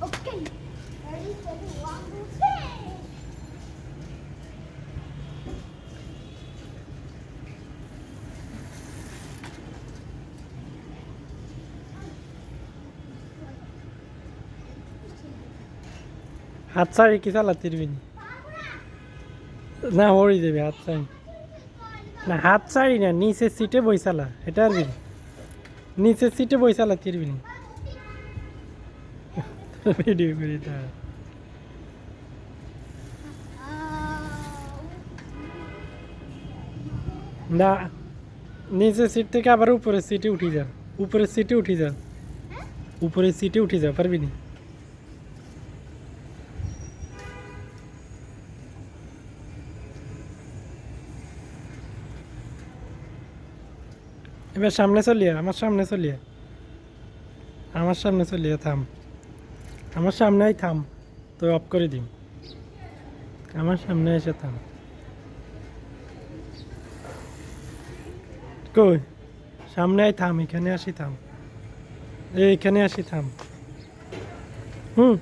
Okay. Ready, steady, 1, 2, 3. হাত ছাড়ি কি চালাতে দিবি না হরি দেবে হাত ছাড়ি না হাত ছাড়ি না নিচের সিটে বই চালা এটা আরবি নিচের সিটে বই চালাতে দিবি না ভিডিও করি তা না নিচের সিট থেকে আবার উপরের সিটে উঠে যা উপরের সিটে উঠে যা উপরের সিটে উঠে যা পারবি না এবার সামনে চলিয়া আমার সামনে চলিয়া আমার সামনে চলিয়া থাম আমার সামনেই থাম তো অফ করে দিম আমার সামনে এসে থাম কই সামনে আই থাম এখানে আসি থাম এইখানে আসি থাম হুম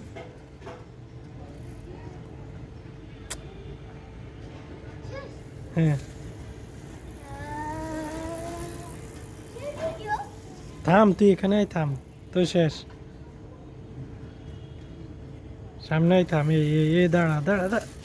হ্যাঁ থাম তুই এখানে আই থাম তো শেষ সামনে আই থাম এ দাঁড়া দাঁড়া দাঁড়া